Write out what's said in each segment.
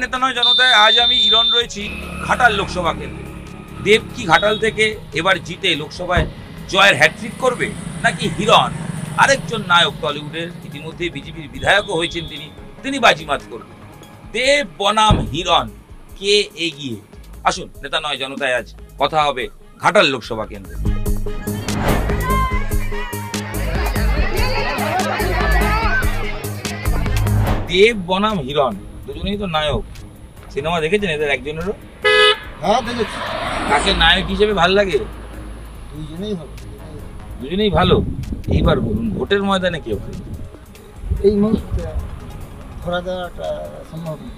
নেতা নয় জনতায় আজ আমি ইরন রয়েছি ঘাটাল লোকসভা কেন্দ্রে। দেব কি ঘাটাল থেকে এবার জিতে লোকসভায় জয়ের হ্যাট্রিক করবে, নাকি হিরণ আরেকজন নায়ক টলিউডের ইতিমধ্যে বিজেপির বিধায়কও হয়েছেন তিনি বাজিমাত করবেন? দেব বনাম হিরণ, কে এগিয়ে? আসুন নেতা নয় জনতায় আজ কথা হবে ঘাটাল লোকসভা কেন্দ্রে। দেব বনাম হিরণ, দুজনেই তো নায়ক। সিনেমা দেখেছেন এদের একজনেরও? হ্যাঁ দেখেছি। কাকে নায়ক হিসেবে ভালো লাগে? দুজনেই ভালো। এইবার বলুন, ভোটের ময়দানে কে ভালো? এই মুহূর্তে ধরা দেওয়াটা সম্ভব না।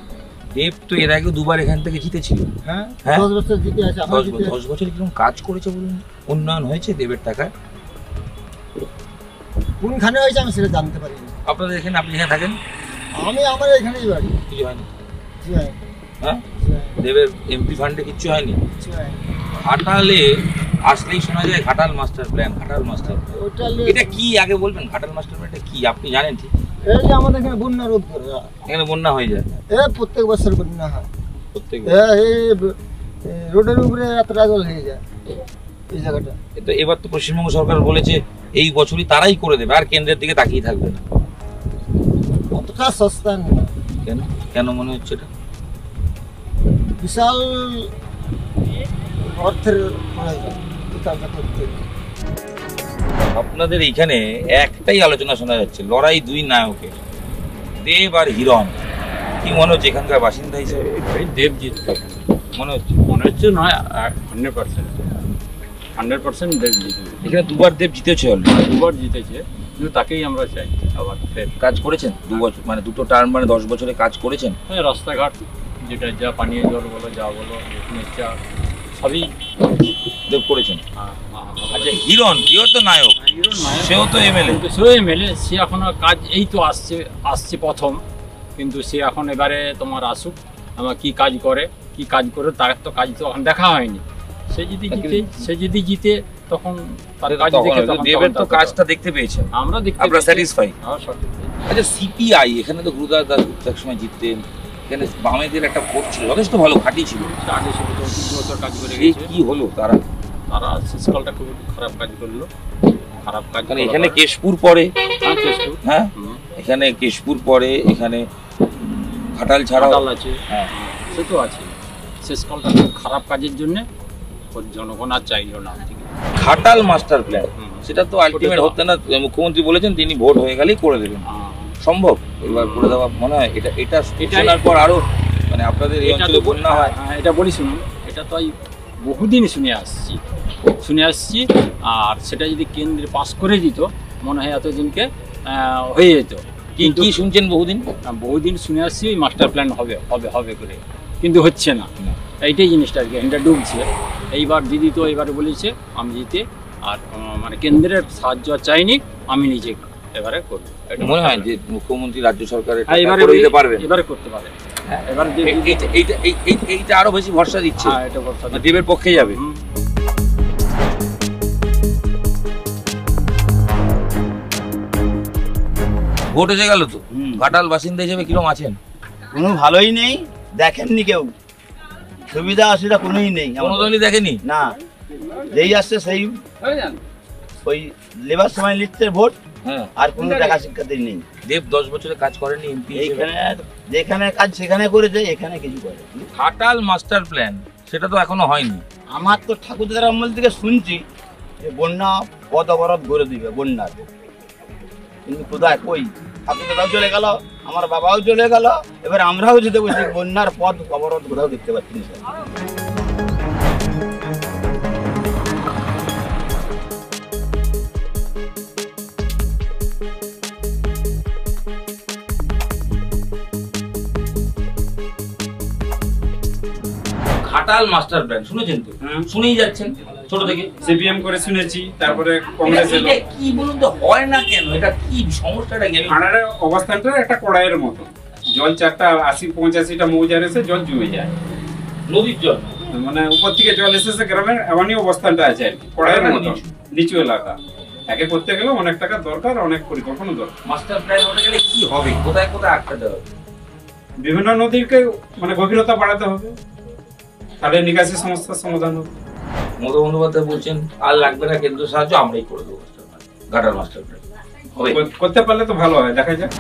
দেব তো এর আগে দুবার এখান থেকে জিতেছিল। হ্যাঁ, হ্যাঁ 10 বছর জিতে আছে। 10 বছর কিরকম কাজ করেছে বলুন? উন্নয়ন হয়েছে দেবের টাকায়? কোনখানে হয়েছে আমি সেটা জানতে পারি না। আপনাদের এখানে, আপনি এখানে থাকেন? আমি আমার এখানেই বাড়ি। কিছু হয়নি? জি হ্যাঁ। হ্যাঁ, দেবের এমপি ফান্ডে কিচ্ছু হয়নি? ঘাটালে আসলেই শোনা যায় Ghatal master plan, Ghatal master plan. এটা কি আগে বলবেন? ঘাটাল মাস্টার প্ল্যানটা কি আপনি জানেন? ঠিক, এই যে আমাদের এখানে বন্যা রোধ করে, এখানে বন্যা হয়ে যায়। প্রত্যেক বছর বন্যা হয়। প্রত্যেক এই রোডের উপরে এতটা জল হয়ে যায় এই জায়গাটা। তো এবার তো পশ্চিমবঙ্গ সরকার বলেছে এই বছরই তারাই করে দেবে, আর কেন্দ্রের দিকে তাকিয়ে থাকবে না। অতটা সস্তা নেই। কেন কেন মনে হচ্ছে এটা? বিশাল অর্থের প্রয়োজন বিকাশটা করতে। আপনাদের এইখানে একটাই আলোচনা শোনা যাচ্ছে, লড়াই দুই নায়কের, দেব আর হিরণ। কি মনে হচ্ছে এখানকার বাসিন্দা হিসেবে? দেব জিতবে মনে হচ্ছে নয় 100% দেব জিতবে। এখানে দুবার দেব জিতেছে, দুবার জিতেছে, কিন্তু তাকেই আমরা চাই আবার ফের। কাজ করেছেন 2 বছর, মানে দুটো টার্ম, মানে 10 বছরে কাজ করেছেন। হ্যাঁ, রাস্তাঘাট যেটা যা পানীয় জল বলো, যা বলো, চা সবই দেব করেছেন। আচ্ছা, হিরণ তো নায়ক, সেও তো এমএলএ। সেও এমএলএ, সে এখনো কাজ এই তো আসছে প্রথম, কিন্তু সে এখন এবারে তোমার আসুক, আমার কি কাজ করে তার তো কাজ তো এখন দেখা হয়নি। সে যদি জিতে তখন তার কাজ দেখে দেবের তো কাজটা দেখতে পেয়েছেন, আমরা আমরা স্যাটিসফাই। আচ্ছা, সিপিআই এখানে তো গুরুদাস দাশগুপ্ত এক সময় জিততেন, এখানে বামেদের একটা ভোট ছিল, যথেষ্ট ভালো ঘাঁটি ছিল। আগে ছিল 3 বছর কাজ করে এই কি হলো? তারা শেষকালটা খুব খারাপ কাজ করলো। খারাপ কাজ মানে এখানে কেশপুর পরে, হ্যাঁ এখানে কেশপুর পরে, এখানে ঘাটাল ছাড়াও আছে। হ্যাঁ, সে তো আছে। শেষকালটা খুব খারাপ কাজের জন্য জনগণ আর চাইল না। ঘাটাল মাস্টার প্ল্যান, সেটা তো আলটিমেট হতে না। মুখ্যমন্ত্রী বলেছেন তিনি ভোট হয়ে গেলেই করে দেবেন। সম্ভব এবার করে দেওয়া? মনে হয় এটা শোনার পর আরো, মানে আপনাদের এই অঞ্চলে বন্যা হয়। এটা বলি শুনুন, এটা তো বহুদিন শুনে আসছি। আর সেটা যদি কেন্দ্রে পাস করে দিত, মনে হয় এতদিনকে হয়ে যেত। কি শুনছেন? বহুদিন শুনে আসছি ওই মাস্টার প্ল্যান হবে করে, কিন্তু হচ্ছে না। এইটাই জিনিসটা আর কি, এটা ডুবছে। এইবার দিদি তো এবারে বলেছে আমি জিতে, আর মানে কেন্দ্রের সাহায্য চাইনি, আমি নিজে এবারে করবো। মনে হয় যে মুখ্যমন্ত্রী রাজ্য সরকারের এবারে করতে পারে। এবার এইটা আরো বেশি ভরসা দিচ্ছে। এটা ভরসা দেবের পক্ষে যাবে। ভোট এসে গেল তো, ঘাটাল বাসিন্দা হিসেবে কিরকম আছেন? কোনো ভালোই নেই, দেখেননি কেউ, সুবিধা অসুবিধা কোনোই নেই। কোনো দলই দেখেনি না, যেই আসছে সেই ওই লেবার সময় লিখতে ভোট, আর কোনো দেখা শিক্ষাতে নেই। দেব 10 বছরে কাজ করেনি এমপি, এইখানে যেখানে কাজ সেখানে করেছে, এখানে কিছু করে। ঘাটাল মাস্টার প্ল্যান সেটা তো এখনো হয়নি। আমার তো ঠাকুরদার আমল থেকে শুনছি যে বন্যা পথ অবরোধ করে দিবে বন্যার, কিন্তু কোথায় কই? ঠাকুরদাও চলে গেল, আমার বাবাও চলে গেল, এবার আমরাও যেতে বসি, বন্যার পথ অবরোধ কোথাও দেখতে পাচ্ছি না। ঘাটাল মাস্টার প্ল্যান শুনেছেন তো? শুনেই যাচ্ছেন ছোট থেকে। সিপিএম করে শুনেছি, তারপরে কংগ্রেস এলো। কি বলুন তো, হয় না কেন? এটা কি সমস্যাটা? ভাড়ার অবস্থানটা একটা কড়াইয়ের মতো, জল 4টা 80-85টা মৌজার এসে জল জমে যায়, নদীর জল, মানে উপর থেকে জল এসেছে গ্রামের, এমনই অবস্থানটা আছে আর কি, কড়াইয়ের মতো নিচু এলাকা। একে করতে গেলে অনেক টাকা দরকার, অনেক পরিকল্পনা দরকার। মাস্টার প্ল্যান হতে গেলে কি হবে? কোথায় কোথায় আটকাতে হবে? বিভিন্ন নদীকে মানে গভীরতা বাড়াতে হবে, তাহলে নিকাশি সমস্যার সমাধান হবে। মমতা বন্দ্যোপাধ্যায় বলছেন আর লাগবে না কেন্দ্র সাহায্য, আমরাই করে দেবো ঘাটাল মাস্টার প্ল্যান হবে। করতে পারলে তো ভালো হয়, দেখা যাক।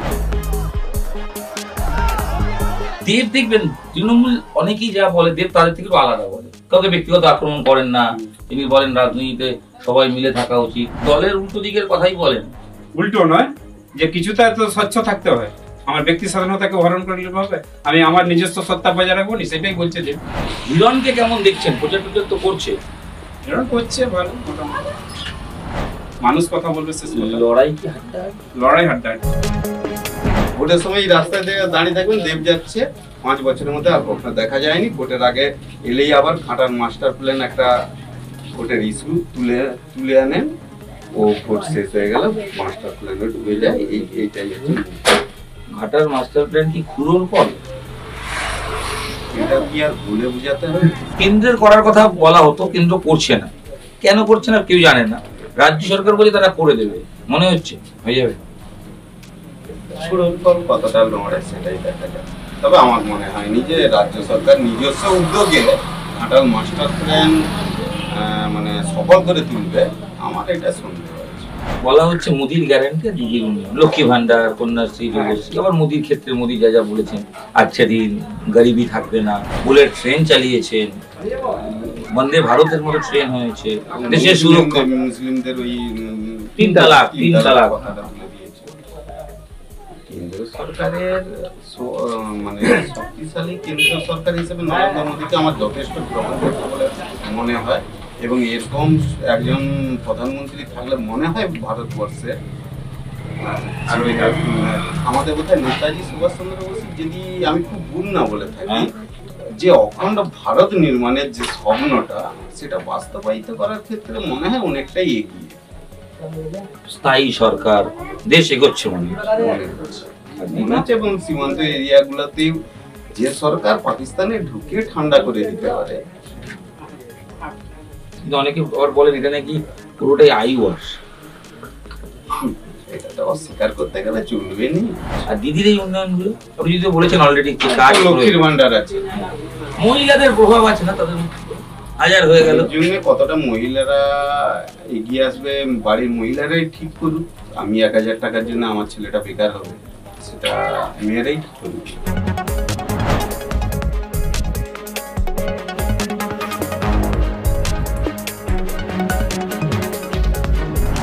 দেব দেখবেন তৃণমূল অনেকেই যা বলে দেব তাদের থেকে আলাদা বলে, কাউকে ব্যক্তিগত আক্রমণ করেন না, তিনি বলেন রাজনীতিতে সবাই মিলে থাকা উচিত, দলের উল্টো দিকের কথাই বলেন। উল্টো নয়, যে কিছুটা তো স্বচ্ছ থাকতে হয়, আমার ব্যক্তি স্বাধীনতাকে হরণ করলে হবে, আমি আমার নিজস্ব সত্তা বজায় রাখবো নি, সেটাই বলছে যে। হিরণকে কেমন দেখছেন? প্রচার টচার তো করছে, এরকম করছে ভালো, মোটামুটি মানুষ কথা বলবে, শেষ কথা। লড়াই কি হাড্ডাহাড্ডি? লড়াই হাড্ডাহাড্ডি। ভোটের সময় রাস্তায় দাঁড়িয়ে থাকবেন, দেব যাচ্ছে, 5 বছরের মধ্যে আর কখনো দেখা যায়নি। ভোটের আগে এলেই আবার ঘাটাল মাস্টার প্ল্যান একটা ভোটের ইস্যু তুলে আনেন, ও ভোট শেষ হয়ে গেল, মাস্টার প্ল্যানে ডুবে যায়। এইটাই হচ্ছে ঘাটাল মাস্টার প্ল্যান কি খুঁড়োর ফল? এটা কি আর ভুলে বুঝাতে হবে? কেন্দ্রের করার কথা বলা হতো, কেন্দ্র করছে না, কেন করছে না কেউ জানে না। রাজ্য সরকার বলে তারা করে দেবে, মনে হচ্ছে হয়ে যাবে। কতটা লড়ে সেটাই দেখা যায়। তবে আমার মনে হয়নি যে রাজ্য সরকার নিজস্ব উদ্যোগে ঘাটাল মাস্টার প্ল্যান মানে সফল করে তুলবে, আমার এটা সন্দেহ আছে। বলা হচ্ছে মোদির গ্যারান্টি আর দিদির উন্নয়ন, লক্ষ্মী ভান্ডার, কন্যাশ্রী, যুবশ্রী। আবার মোদির ক্ষেত্রে মোদি যা যা বলেছেন, আচ্ছা দিন গরিবি থাকবে না, বুলেট ট্রেন চালিয়েছেন, বন্দে ভারতের মতো ট্রেন হয়েছে, দেশের সুরক্ষা, মুসলিমদের ওই 3 তালাক কথাটা বলে দিয়েছে। কেন্দ্র সরকারের মানে শক্তিশালী কেন্দ্র সরকার হিসেবে নরেন্দ্র মোদীকে আমার যথেষ্ট গ্রহণ করতে বলে মনে হয়, এবং এরকম একজন প্রধানমন্ত্রী থাকলে মনে হয় ভারতবর্ষে আর ওই আমাদের বোধহয় নেতাজি সুভাষচন্দ্র বোস, যদি আমি খুব ভুল না বলে থাকি, যে অখণ্ড ভারত নির্মাণের যে স্বপ্নটা, সেটা বাস্তবায়িত করার ক্ষেত্রে মনে হয় অনেকটাই এগিয়ে। স্থায়ী সরকার, দেশ এগোচ্ছে মনে হচ্ছে। এবং সীমান্ত এরিয়াগুলোতে যে সরকার পাকিস্তানে ঢুকে ঠান্ডা করে দিতে পারে। কিন্তু অনেকে আবার বলেন এটা নাকি পুরোটাই আই ওয়াশ, এটা তো অস্বীকার করতে গেলে চলবে নি। আর দিদির এই উন্নয়নগুলো আপনি যদি বলেছেন অলরেডি কাজ, লক্ষ্মীর ভান্ডার আছে, মহিলাদের প্রভাব আছে না তাদের, হাজার হয়ে গেল। জন্য কতটা মহিলারা এগিয়ে আসবে, বাড়ির মহিলারাই ঠিক করুক। আমি 1000 টাকার জন্য আমার ছেলেটা বেকার হবে, সেটা মেয়েরাই ঠিক করুক।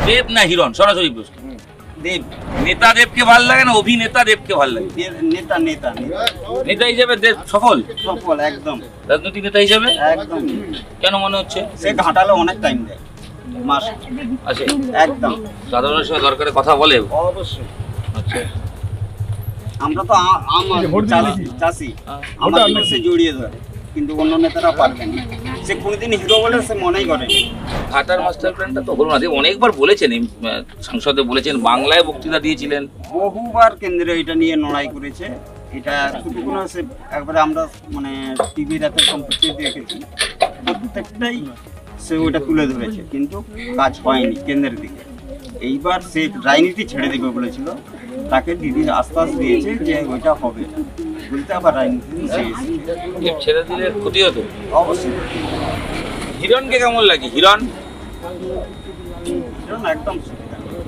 দেব না হিরণ? সরাসরি প্রশ্ন। দেব। নেতা দেবকে ভাল লাগে না অভিনেতা দেবকে ভাল লাগে? নেতা নেতা নেতা হিসেবে দেব সফল, সফল একদম, রাজনৈতিক নেতা হিসেবে একদম। কেন মনে হচ্ছে? সে ঘাটালে অনেক টাইম দেয়, মাস আছে একদম। সাধারণের সঙ্গে দরকারে কথা বলে? অবশ্যই। আচ্ছা, আমরা তো চাষি, আমাদের সে জড়িয়ে ধরে, কিন্তু অন্য নেতারা পারবেন না। সে কোনোদিন হিরো বলে সে মনেই করেনি। ঘাটাল মাস্টার প্ল্যানটা তো হলো না, দেব অনেকবার বলেছেন, সংসদে বলেছেন, বাংলায় বক্তৃতা দিয়েছিলেন, বহুবার কেন্দ্রে এটা নিয়ে লড়াই করেছে। এটা শুধু কোনো সে একবারে আমরা মানে টিভির এত সম্পত্তি দেখেছি, প্রত্যেকটাই সে ওইটা তুলে ধরেছে, কিন্তু কাজ হয়নি কেন্দ্রের দিকে। এইবার সে রাজনীতি ছেড়ে দেবে বলেছিল, তাকে দিদির আশ্বাস দিয়েছে যে ওইটা হবে, বলতে আবার রাজনীতি ছেড়ে দিলে ক্ষতি হতো অবশ্যই। হিরণকে কেমন লাগে? হিরণ একদম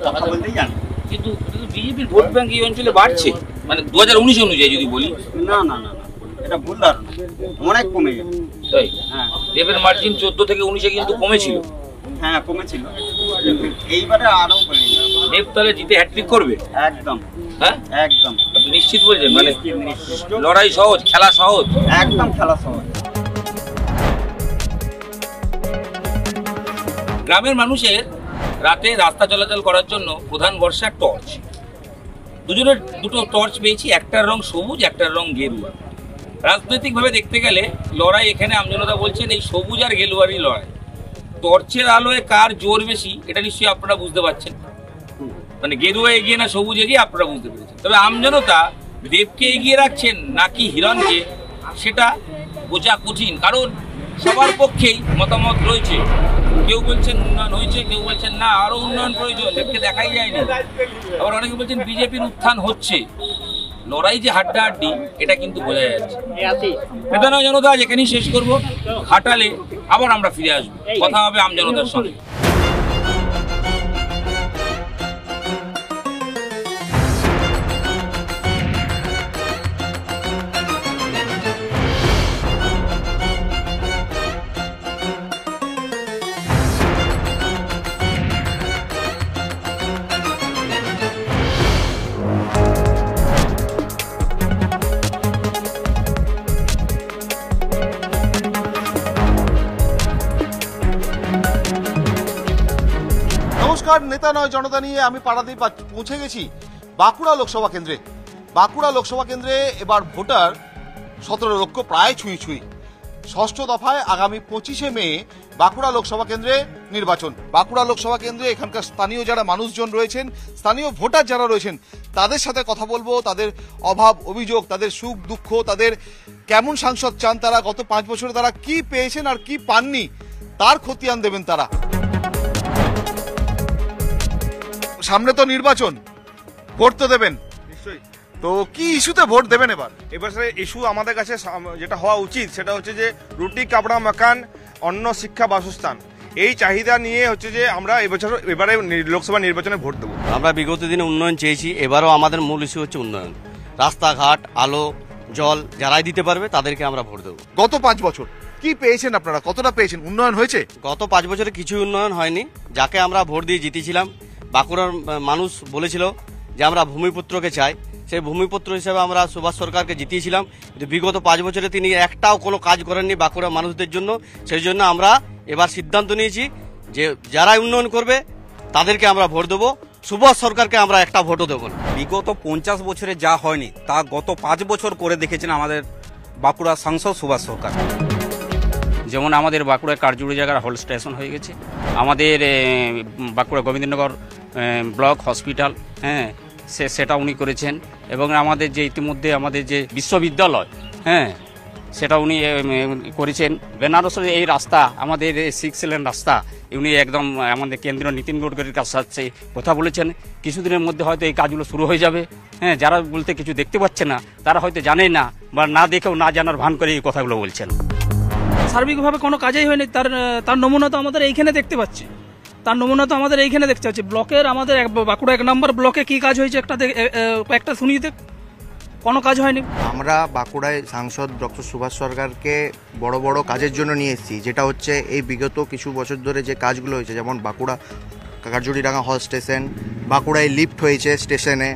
কথা বলতেই জানে, কিন্তু বিজেপির ভোট ব্যাংক এই অঞ্চলে বাড়ছে, মানে 2019 অনুযায়ী যদি বলি। না না না না, এটা ভুল ধারণা, অনেক কমে গেছে। তাই হ্যাঁ, দেবের মার্জিন 14 থেকে 19 কিন্তু কমেছিল। হ্যাঁ কমেছিল, এইবারে আরো কমে গেছে। দেব তাহলে জিতে হ্যাট্রিক করবে একদম, হ্যাঁ একদম আপনি নিশ্চিত বলছেন? মানে নিশ্চিত। লড়াই সহজ, খেলা সহজ, একদম খেলা সহজ। গ্রামের মানুষের রাতে রাস্তা চলাচল করার জন্য প্রধান ভরসা টর্চ। দুজনের দুটো টর্চ পেয়েছি, একটার রং সবুজ, একটার রং গেরুয়া। রাজনৈতিকভাবে দেখতে গেলে লড়াই এখানে আমজনতা বলছেন এই সবুজ আর গেরুয়ারই লড়াই। টর্চের আলোয় কার জোর বেশি এটা নিশ্চয়ই আপনারা বুঝতে পারছেন, মানে গেরুয়া এগিয়ে না সবুজ এগিয়ে আপনারা বুঝতে পেরেছেন। তবে আমজনতা দেবকে এগিয়ে রাখছেন নাকি হিরণকে সেটা বোঝা কঠিন, কারণ সবার পক্ষেই মতামত রয়েছে। কেউ বলছেন উন্নয়ন হয়েছে, কেউ বলছেন না আরো উন্নয়ন প্রয়োজন, দেবকে দেখাই যায়নি। আবার অনেকে বলছেন বিজেপির উত্থান হচ্ছে। লড়াই যে হাড্ডাহাড্ডি এটা কিন্তু বোঝা যাচ্ছে। নেতা নয় জনতা আজ এখানেই শেষ করবো। ঘাটালে আবার আমরা ফিরে আসবো, কথা হবে আমজনতার সঙ্গে। নমস্কার, নেতা নয় জনতা নিয়ে আমি পাড়াতেই পৌঁছে গেছি বাঁকুড়া লোকসভা কেন্দ্রে। বাঁকুড়া লোকসভা কেন্দ্রে এবার ভোটার 17 লক্ষ, প্রায় ছুঁই ছুঁই। ষষ্ঠ দফায় আগামী 25শে মে বাঁকুড়া লোকসভা কেন্দ্রে নির্বাচন। বাঁকুড়া লোকসভা কেন্দ্রে এখানকার স্থানীয় যারা মানুষজন রয়েছেন, স্থানীয় ভোটার যারা রয়েছেন, তাদের সাথে কথা বলবো। তাদের অভাব অভিযোগ, তাদের সুখ দুঃখ, তাদের কেমন সাংসদ চান তারা, গত 5 বছরে তারা কি পেয়েছেন আর কি পাননি তার খতিয়ান দেবেন তারা। সামনে তো নির্বাচন, ভোট তো দেবেন নিশ্চয়ই। তো কি ইস্যুতে ভোট দেবেন এবার? এবারে ইস্যু আমাদের কাছে যেটা হওয়া উচিত সেটা হচ্ছে যে রুটি, কাপড়া, মাকান, অন্ন, শিক্ষা, বাসস্থান, এই চাহিদা নিয়ে হচ্ছে যে আমরা এবারে লোকসভা নির্বাচনে ভোট দেবো। আমরা বিগত দিনে উন্নয়ন চেয়েছি, এবারও আমাদের মূল ইস্যু হচ্ছে উন্নয়ন। রাস্তাঘাট, আলো, জল যারাই দিতে পারবে তাদেরকে আমরা ভোট দেবো। গত 5 বছর কি পেয়েছেন আপনারা, কতটা পেয়েছেন, উন্নয়ন হয়েছে? গত 5 বছরে কিছু উন্নয়ন হয়নি। যাকে আমরা ভোট দিয়ে জিতেছিলাম, বাঁকুড়ার মানুষ বলেছিল যে আমরা ভূমিপুত্রকে চাই, সেই ভূমিপুত্র হিসেবে আমরা সুভাষ সরকারকে জিতিয়েছিলাম। কিন্তু বিগত 5 বছরে তিনি একটাও কোনো কাজ করেননি বাঁকুড়া মানুষদের জন্য। সেই জন্য আমরা এবার সিদ্ধান্ত নিয়েছি যে যারাই উন্নয়ন করবে তাদেরকে আমরা ভোট দেবো, সুভাষ সরকারকে আমরা একটা ভোটও দেবো না। বিগত 50 বছরে যা হয়নি তা গত 5 বছর করে দেখেছেন আমাদের বাঁকুড়া সাংসদ সুভাষ সরকার। যেমন আমাদের বাঁকুড়ায় কার্যুড়ি জায়গার হল স্টেশন হয়ে গেছে, আমাদের বাঁকুড়া গোবিন্দনগর ব্লক হসপিটাল, হ্যাঁ সেটা উনি করেছেন। এবং আমাদের যে ইতিমধ্যে আমাদের যে বিশ্ববিদ্যালয়, হ্যাঁ সেটা উনি করেছেন। বেনারসের এই রাস্তা, আমাদের 6 লেন রাস্তা, উনি একদম আমাদের কেন্দ্রীয় নীতিন গডকরির সাথে কথা বলেছেন। কিছুদিনের মধ্যে হয়তো এই কাজগুলো শুরু হয়ে যাবে। হ্যাঁ, যারা বলতে কিছু দেখতে পাচ্ছে না তারা হয়তো জানেই না, বা না দেখেও না জানার ভান করে এই কথাগুলো বলছেন। সার্বিকভাবে কোনো কাজই হয়নি, তার নমুনা তো আমাদের এইখানে দেখতে পাচ্ছি। ব্লকের আমাদের বাঁকুড়া 1 নম্বর ব্লকে কি কাজ হয়েছে একটা শুনিয়ে দেখ, কোনো কাজ হয়নি। আমরা বাঁকুড়ায় সাংসদ ডক্টর সুভাষ সরকারকে বড় বড় কাজের জন্য নিয়ে এসেছি, যেটা হচ্ছে এই বিগত কিছু বছর ধরে যে কাজগুলো হয়েছে, যেমন বাঁকুড়া কার্যুরিডাঙ্গা হল স্টেশন, বাঁকুড়ায় লিফট হয়েছে স্টেশনে,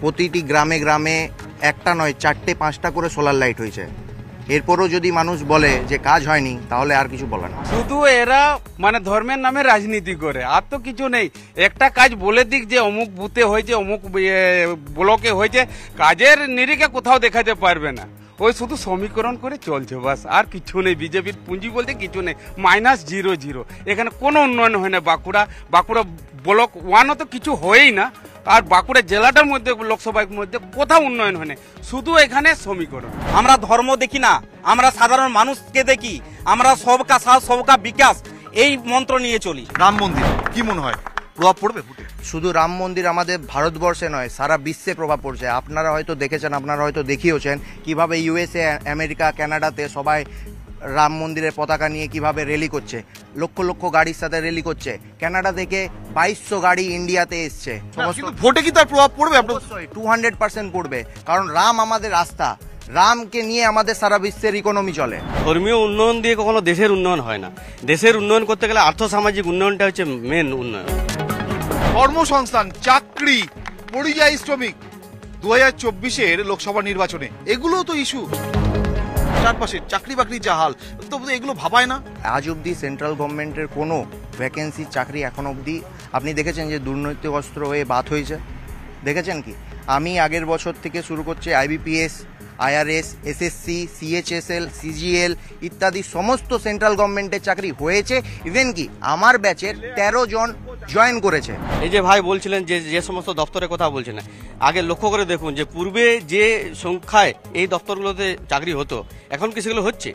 প্রতিটি গ্রামে গ্রামে একটা নয় 4টে 5টা করে সোলার লাইট হয়েছে। এরপরও যদি মানুষ বলে যে কাজ হয়নি, তাহলে আর কিছু বলে না। শুধু এরা মানে ধর্মের নামে রাজনীতি করে, আর তো কিছু নেই। একটা কাজ বলে দিক যে অমুক বুথে হয়েছে, অমুক ব্লকে হয়েছে, কাজের নিরিখে কোথাও দেখাতে পারবে না। ওই শুধু সমীকরণ করে চলছে, বাস, আর কিছু নেই। বিজেপির পুঁজি বলতে কিছু নেই, -0-0। এখানে কোনো উন্নয়ন হয় না। বাঁকুড়া ব্লক 1ও তো কিছু হয়ই না, আর বাঁকুড়া জেলাটার মধ্যে লোকসভার মধ্যে কোথাও উন্নয়ন হয় না, শুধু এখানে সমীকরণ। আমরা ধর্ম দেখি না, আমরা সাধারণ মানুষকে দেখি, আমরা সবকা সাথ সবকা বিকাশ এই মন্ত্র নিয়ে চলি। রাম মন্দির কি মনে হয় প্রভাব পড়বে? শুধু রাম মন্দির আমাদের ভারতবর্ষে নয়, সারা বিশ্বে প্রভাব পড়ছে। আপনারা হয়তো দেখেছেন, আপনারা হয়তো দেখিয়েছেন কিভাবে USA, আমেরিকা, কানাডাতে সবাই রাম মন্দিরের পতাকা নিয়ে কিভাবে র্যালি করছে, লক্ষ লক্ষ গাড়ির সাথে র্যালি করছে। কানাডা থেকে 2200 গাড়ি ইন্ডিয়াতে এসছে। ভোটে কি তার প্রভাব পড়বে? 200% পড়বে, কারণ রাম আমাদের আস্থা, রামকে নিয়ে আমাদের সারা বিশ্বের ইকোনমি চলে। ধর্মীয় উন্নয়ন দিয়ে কখনো দেশের উন্নয়ন হয় না। দেশের উন্নয়ন করতে গেলে আর্থসামাজিক উন্নয়নটা হচ্ছে মেন উন্নয়ন। কর্মসংস্থান, চাকরি, পরিযায়ী শ্রমিক, 2024-এর লোকসভা নির্বাচনে এগুলো তো ইস্যু। চারপাশে চাকরি বাকরি জাহাল, তো এগুলো ভাবায় না। আজ অবধি সেন্ট্রাল গভর্নমেন্টের কোনো ভ্যাকেন্সি চাকরি এখন অবধি আপনি দেখেছেন যে দুর্নীতিগ্রস্ত হয়ে বাদ হয়েছে? দেখেছেন কি? আমি আগের বছর থেকে শুরু করছি IBPS, IRS, SSC, CHSL, CGL ইত্যাদি সমস্ত সেন্ট্রাল গভর্নমেন্টের চাকরি হয়েছে। ইভেন কি আমার ব্যাচের 13 জন জয়েন করেছে। এই যে ভাই বলছিলেন যে সমস্ত দপ্তরের কথা বলছেন, আগে লক্ষ্য করে দেখুন যে পূর্বে যে সংখ্যায় এই দপ্তরগুলোতে চাকরি হতো, এখন কি সেগুলো হচ্ছে?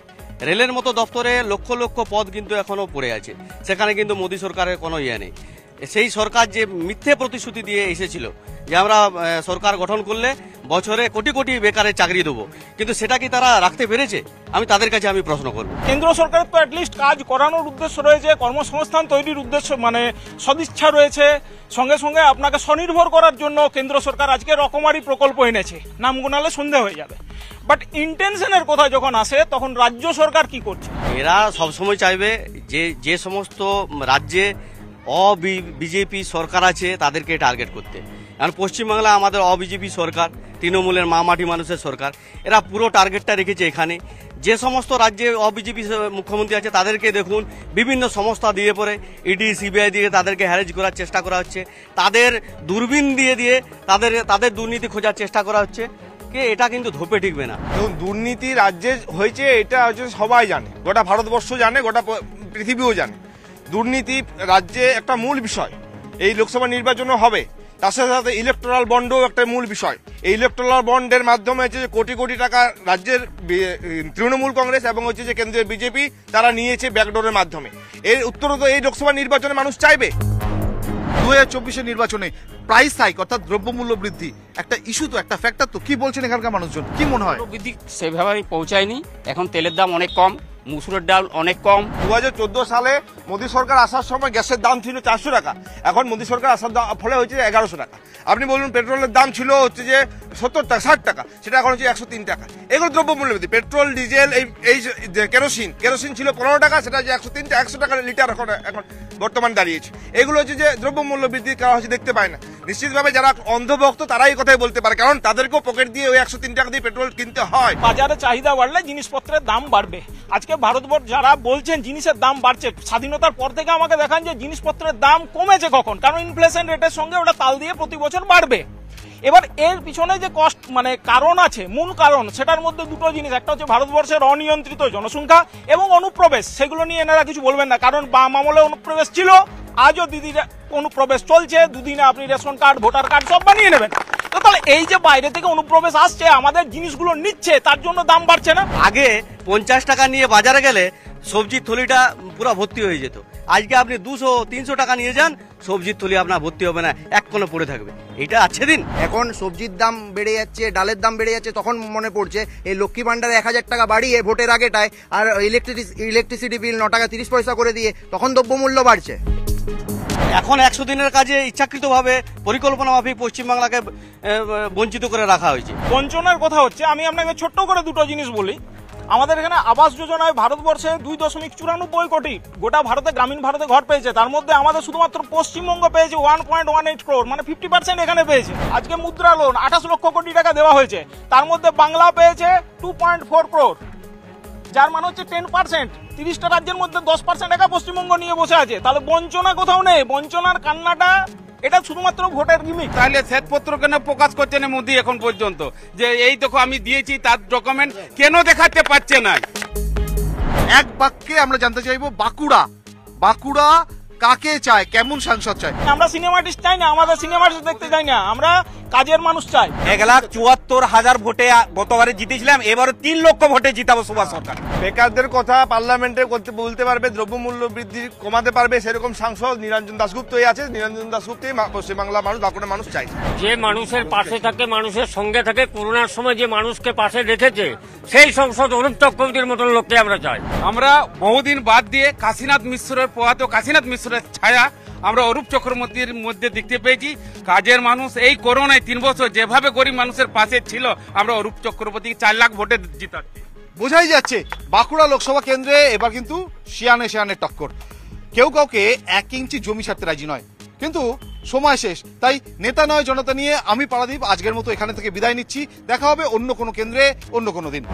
রেলের মতো দপ্তরে লক্ষ লক্ষ পদ কিন্তু এখনো পড়ে আছে, সেখানে কিন্তু মোদী সরকারের কোনো ইয়ে নেই। সেই সরকার যে মিথ্যে প্রতিশ্রুতি দিয়ে এসেছিল যে আমরা সরকার গঠন করলে বছরে কোটি কোটি বেকারের চাকরি দেবো, কিন্তু সেটা কি তারা রাখতে পেরেছে? আমি তাদের কাছে প্রশ্ন করব। কেন্দ্র সরকারের তো অ্যাটলিস্ট কাজ করানোর উদ্দেশ্য রয়েছে, কর্মসংস্থান তৈরির উদ্দেশ্য মানে সদিচ্ছা রয়েছে, সঙ্গে সঙ্গে আপনাকে স্বনির্ভর করার জন্য কেন্দ্র সরকার আজকে রকমারি প্রকল্প এনেছে, নাম গোনালে সন্দেহ হয়ে যাবে। বাট ইন্টেনশনের কথা যখন আসে তখন রাজ্য সরকার কি করছে? এরা সবসময় চাইবে যে সমস্ত রাজ্যে বিজেপি সরকার আছে তাদেরকে টার্গেট করতে। কারণ পশ্চিমবাংলা আমাদের বিজেপি সরকার, তৃণমূলের মাটি মানুষের সরকার, এরা পুরো টার্গেটটা রেখেছে এখানে। যে সমস্ত রাজ্যে বিজেপি মুখ্যমন্ত্রী আছে তাদেরকে দেখুন বিভিন্ন সংস্থা দিয়ে পরে ইডি সিবিআই দিয়ে তাদেরকে হ্যারেজ করার চেষ্টা করা হচ্ছে, তাদের দূরবীন দিয়ে তাদের দুর্নীতি খোঁজার চেষ্টা করা হচ্ছে। এটা কিন্তু ধোপে টিকবে না। দেখুন, দুর্নীতি রাজ্যে হয়েছে এটা হচ্ছে সবাই জানে, গোটা ভারতবর্ষ জানে, গোটা পৃথিবীও জানে। দুর্নীতি রাজ্যে একটা মূল বিষয়, এই লোকসভা নির্বাচনও হবে, তার সাথে সাথে ইলেকটোরাল বন্ডও একটা মূল বিষয়। এই ইলেকটোরাল বন্ডের মাধ্যমে হচ্ছে যে কোটি কোটি টাকা রাজ্যের তৃণমূল কংগ্রেস এবং হচ্ছে যে কেন্দ্রীয় বিজেপি তারা নিয়েছে ব্যাকডোরের মাধ্যমে। এর উত্তরও তো এই লোকসভা নির্বাচনে মানুষ চাইবে। 2024 নির্বাচনে প্রাইস হাইক অর্থাৎ দ্রব্যমূল্য বৃদ্ধি একটা ইস্যু, তো একটা ফ্যাক্টর, তো কি বলছেন এখানকার মানুষজন, কি মনে হয়? বৃদ্ধি সেভাবে পৌঁছায়নি, এখন তেলের দাম অনেক কম, মুসুরের ডাল অনেক কম। 2014 সালে মোদী সরকার আসার সময় গ্যাসের দাম ছিল 400 টাকা, এখন মোদী সরকার আসার ফলে হয়েছে 1100 টাকা। আপনি বলুন পেট্রোলের দাম ছিল হচ্ছে যে 70 টাকা 60 টাকা, সেটা এখন হচ্ছে 103 টাকা। এগুলো দ্রব্যমূল্য বৃদ্ধি। পেট্রোল, ডিজেল, এই কেরোসিন ছিল 15 টাকা, সেটা হচ্ছে 100 টাকা লিটার এখন বর্তমান দাঁড়িয়েছে। এগুলো হচ্ছে যে দ্রব্যমূল্য বৃদ্ধি করা হচ্ছে দেখতে পায় না। নিশ্চিতভাবে যারা অন্ধভক্ত তারাই এই কথাই বলতে পারে, কারণ তাদেরকেও পকেট দিয়ে ওই 103 টাকা দিয়ে পেট্রোল কিনতে হয়। বাজারে চাহিদা বাড়লে জিনিসপত্রের দাম বাড়বে। আজকে ভারতবর্ষ যারা বলছেন জিনিসের দাম বাড়ছে, স্বাধীনতার পর থেকে আমাকে দেখান যে জিনিসপত্রের দাম কমেছে কখন? কারণ ইনফ্লেশন রেটের সঙ্গে ওটা তাল দিয়ে প্রতি বছর বাড়বে। এবার এর পিছনে যে কষ্ট মানে কারণ আছে, মূল কারণ, সেটার মধ্যে দুটো জিনিস, একটা হচ্ছে ভারতবর্ষের অনিয়ন্ত্রিত জনসংখ্যা এবং অনুপ্রবেশ। সেগুলো নিয়ে এনারা কিছু বলবেন না, কারণ বাম আমলে অনুপ্রবেশ ছিল, আজও দিদির অনুপ্রবেশ চলছে। দুদিনে আপনি রেশন কার্ড, ভোটার কার্ড সব বানিয়ে নেবেন। তো তাহলে এই যে বাইরে থেকে অনুপ্রবেশ আসছে, আমাদের জিনিসগুলো নিচ্ছে, তার জন্য দাম বাড়ছে না। আগে 50 টাকা নিয়ে বাজারে গেলে সবজির থলিটা পুরো ভর্তি হয়ে যেত। আজকে আপনি 200-300 টাকা নিয়ে যান, সবজির থলি আপনার ভর্তি হবে না, এক কোণে পড়ে থাকবে। এটা আছে দিন। এখন সবজির দাম বেড়ে যাচ্ছে, ডালের দাম বেড়ে যাচ্ছে, তখন মনে পড়ছে এই লক্ষ্মী ভান্ডারে 1000 টাকা বাড়িয়ে ভোটের আগেটায় আর ইলেকট্রিসিটি বিল 9 টাকা 30 পয়সা করে দিয়ে তখন দ্রব্যমূল্য বাড়ছে। এখন 100 দিনের কাজে ইচ্ছাকৃতভাবে পরিকল্পনা মাফিক পশ্চিমবাংলাকে বঞ্চিত করে রাখা হয়েছে। বঞ্চনার কথা হচ্ছে, আমি আপনাকে ছোট্ট করে দুটো জিনিস বলি। আমাদের এখানে আবাস যোজনায় ভারতবর্ষে 2.94 কোটি গোটা ভারতে, গ্রামীণ ভারতে ঘর পেয়েছে। তার মধ্যে আমাদের শুধুমাত্র পশ্চিমবঙ্গ পেয়েছে 1.18 crore, মানে 50% এখানে পেয়েছে। আজকে মুদ্রা লোন 28 লক্ষ কোটি টাকা দেওয়া হয়েছে, তার মধ্যে বাংলা পেয়েছে 2.4 crore, যার মানে হচ্ছে 10%। 30টা রাজ্যের মধ্যে 10% একা পশ্চিমবঙ্গ নিয়ে বসে আছে। তাহলে বঞ্চনা কোথাও নেই, বঞ্চনার কান্নাটা এটা শুধুমাত্র ভোটের গিমিক। তাহলে শ্বেতপত্র কেন প্রকাশ করছে না মোদি এখন পর্যন্ত, যে এই দেখো আমি দিয়েছি, তার ডকুমেন্ট কেন দেখাতে পারছে না? এক বাক্যে আমরা জানতে চাইবো, বাঁকুড়া কাকে চায়, কেমন সাংসদ চায়? আমরা সিনেমা আর্টিস্ট চাই না, আমাদের সিনেমা আর্টিস্ট দেখতে চাই না, আমরা কাজের মানুষ চাই। 1,74,000 ভোটে গতবারে জিতেছিলাম, এবারে 3 লক্ষ ভোটে জিতাবো সুভাষ সরকার। বেকারদের কথা পার্লামেন্টে বলতে পারবে, দ্রব্যমূল্য বৃদ্ধি কমাতে পারবে, সেরকম সাংসদ নিরঞ্জন দাশগুপ্তই আছে। নিরঞ্জন দাশগুপ্তই পশ্চিমবাংলা মানুষ, বাঁকুড়ার মানুষ চাই। যে মানুষের পাশে থাকে, মানুষের সঙ্গে থাকে, করোনার সময় যে মানুষকে পাশে রেখেছে, সেই সংসদ অনুপ চক্রবর্তীর মতন লোককে আমরা চাই। আমরা বহুদিন বাদ দিয়ে কাশীনাথ মিশ্রের প্রয়াত কাশীনাথ মিশ্রের ছায়া আমরা অরূপ চক্রবর্তীর মধ্যে দেখতে পেয়েছি। কাজের মানুষ এই করোনায় 3 বছর যেভাবে গরিব মানুষের পাশে ছিল, আমরা অরূপ চক্রবর্তীকে 4 লাখ ভোটে জিতাচ্ছি। বোঝাই যাচ্ছে বাঁকুড়া লোকসভা কেন্দ্রে এবার কিন্তু শিয়ানে টক্কর। কেউ কাউকে 1 ইঞ্চি জমি ছাড়তে রাজি নয়, কিন্তু সময় শেষ। তাই নেতা নয় জনতা নিয়ে আমি পারাদীপ আজকের মতো এখানে থেকে বিদায় নিচ্ছি। দেখা হবে অন্য কোনো কেন্দ্রে, অন্য কোনো দিন।